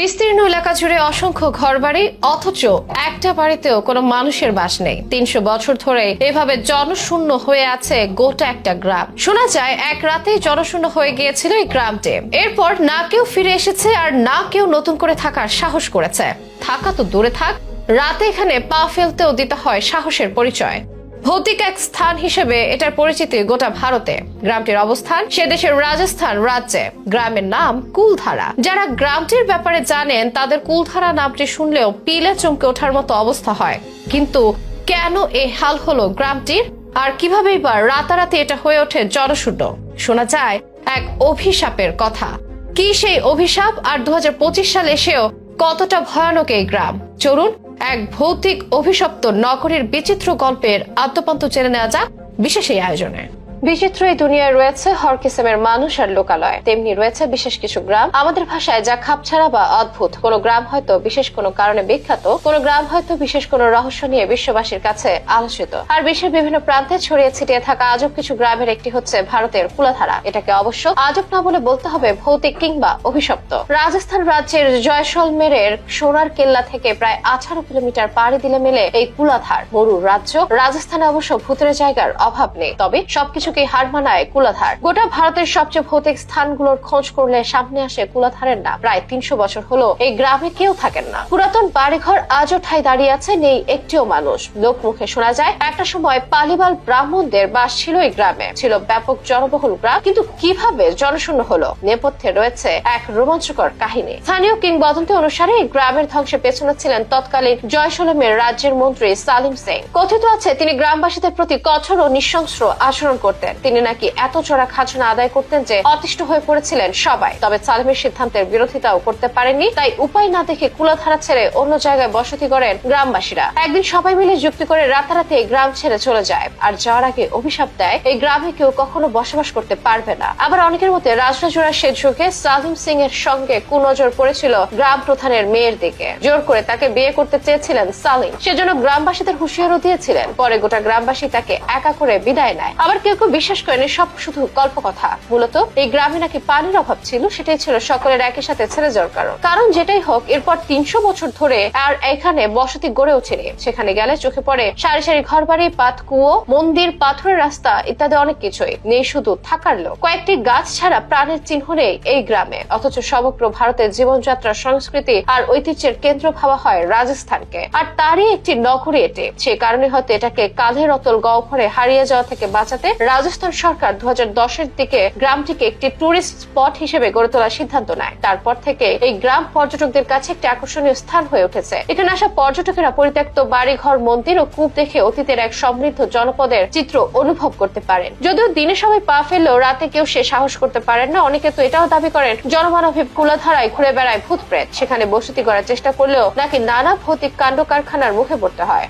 বিস্তীর্ণ এলাকা জুড়ে অসংখ্য ঘরবাড়ি, অথচ একটা বাড়িতেও কোনো মানুষের বাস নেই। ৩০০ বছর ধরে এভাবে জনশূন্য হয়ে আছে গোটা একটা গ্রাম। শোনা যায় এক রাতেই জনশূন্য হয়ে গিয়েছিল এই গ্রামটি। এরপর না কেউ ফিরে এসেছে, আর না কেউ নতুন করে থাকার সাহস করেছে। থাকা তো দূরে থাক, রাতে এখানে পা ফেলতেও দিতে হয় সাহসের পরিচয়। ভৌতিক এক স্থান হিসেবে এটার পরিচিতি গোটা ভারতে। গ্রামটির অবস্থান সে দেশের রাজস্থান রাজ্যে। গ্রামের নাম কুলধারা। যারা গ্রামটির ব্যাপারে জানেন তাদের কুলধারা নামটি শুনলেও পিলে চমকে ওঠার মতো অবস্থা হয়। কিন্তু কেন এই হাল হলো গ্রামটির, আর কিভাবেই বা রাতারাতি এটা হয়ে ওঠে জনশূন্য? শোনা যায় এক অভিশাপের কথা। কি সেই অভিশাপ, আর 2025 সালে এসেও কতটা ভয়ানক এই গ্রাম? চলুন এক ভৌতিক অভিশপ্ত নগরীর বিচিত্র গল্পের আদ্যপান্ত জেনে নেওয়া যাক বিশেষ এই আয়োজনে। বিচিত্র এই দুনিয়ায় রয়েছে হর কিসেমের মানুষ আর লোকালয়, তেমনি রয়েছে বিশেষ কিছু গ্রাম আমাদের ভাষায় যা খাপছাড়া বা অদ্ভুত। কোনো গ্রাম হয়তো বিশেষ কোনো কারণে বিখ্যাত, কোনো গ্রাম হয়তো বিশেষ কোনো রহস্য নিয়ে বিশ্ববাসীর কাছে আলোচিত। আর বিশ্বের বিভিন্ন প্রান্তে ছড়িয়ে ছিটিয়ে থাকা আজব কিছু গ্রামের একটি হচ্ছে ভারতের কুলাধারা। এটাকে অবশ্য আজব না বলে বলতে হবে ভৌতিক কিংবা অভিশপ্ত। রাজস্থান রাজ্যের জয়সলমেরের সোনার কেল্লা থেকে প্রায় 18 কিলোমিটার পাড়ি দিলে মেলে এই কুলাধার মরুর রাজ্য। রাজস্থানে অবশ্য ভূতের জায়গার অভাব নেই, তবে সবকিছু হার মানায় কুলাধার। গোটা ভারতের সবচেয়ে ভৌতিক স্থানগুলোর খোঁজ করলে সামনে আসে কুলাধারের নাম। প্রায় 300 বছর হলো এই গ্রামে কেউ থাকেন না। পুরাতন বাড়িঘর আজও ঠাই দাঁড়িয়ে আছে, নেই একটিও মানুষ। লোক মুখে শোনা যায় একটা সময় পালিবাল ব্রাহ্মণদের বাস ছিল এই গ্রামে, ছিল ব্যাপক জনবহুল গ্রাম। কিন্তু কিভাবে জনশূন্য হলো, নেপথ্যে রয়েছে এক রোমাঞ্চকর কাহিনী। স্থানীয় কিংবদন্তি অনুসারে এই গ্রামের ধ্বংসের পেছনে ছিলেন তৎকালীন জয়সলমের রাজ্যের মন্ত্রী সালিম সিং। কথিত আছে তিনি গ্রামবাসীদের প্রতি কঠোর ও নৃশংস আচরণ করতেন। তিনি নাকি এত চড়া খাজনা আদায় করতেন যে অতিষ্ঠ হয়ে পড়েছিলেন সবাই। তবে সালিমের সিদ্ধান্তের বিরোধিতাও করতে পারেননি, তাই উপায় না দেখে কুলাধারা ছেড়ে অন্য জায়গায় বসতি করেন গ্রামবাসীরা। একদিন সবাই মিলে যুক্তি করে রাতারাতি এই গ্রাম ছেড়ে চলে যায়, আর যাওয়ার আগে অভিশাপ দেয় এই গ্রামে কেউ কখনো বসবাস করতে পারবে না। আবার অনেকের মতে রাজরাজুরা সে যুগে সালিম সিং এর সঙ্গে কুনজর পড়েছিল গ্রাম প্রধানের মেয়ের দিকে। জোর করে তাকে বিয়ে করতে চেয়েছিলেন সালিম, সেজন্য গ্রামবাসীদের হুঁশিয়ারও দিয়েছিলেন। পরে গোটা গ্রামবাসী তাকে একা করে বিদায় নেয়। আবার কেউ কেউ বিশ্বাস করেন সব শুধু গল্প কথা। মূলত এই গ্রামে নাকি পানির অভাব ছিল, সেটাই ছিল সকলের একই সাথে ছেড়ে যাওয়ার কারণ। যেটাই হোক, এরপর 300 বছর ধরে আর এখানে বসতি গড়ে ওঠেনি। সেখানে গেলে চোখে পড়ে সারি সারি ঘরবাড়ি, পাত কুয়ো, মন্দির, পাথরের রাস্তা ইত্যাদি অনেক কিছুই। নেই শুধু থাকার লোক। কয়েকটি গাছ ছাড়া প্রাণের চিহ্ন নেই এই গ্রামে। অথচ সমগ্র ভারতের জীবনযাত্রা, সংস্কৃতি আর ঐতিহ্যের কেন্দ্র ভাবা হয় রাজস্থানকে, আর তারই একটি নগরী এটি। সে কারণে হয়তো এটাকে কালের অতল গহ্বরে হারিয়ে যাওয়া থেকে বাঁচাতে রাজস্থান সরকার 2010-এর দিকে গ্রামটিকে একটি টুরিস্ট স্পট হিসেবে গড়ে তোলার সিদ্ধান্ত নেয়। তারপর থেকে এই গ্রাম পর্যটকদের কাছে একটি আকর্ষণীয় স্থান হয়ে উঠেছে। এখানে আসা পর্যটকেরা পরিত্যক্ত বাড়িঘর, মন্দির ও কূপ দেখে অতীতের এক সমৃদ্ধ জনপদের চিত্র অনুভব করতে পারেন। যদিও দিনে সবাই পা ফেললেও রাতে কেউ সে সাহস করতে পারেন না। অনেকে তো এটাও দাবি করেন জনমানবহীন কুলাধারায় ঘুরে বেড়ায় ভূত প্রেত। সেখানে বসতি করার চেষ্টা করলেও নাকি নানা ভৌতিক কাণ্ড কারখানার মুখে পড়তে হয়।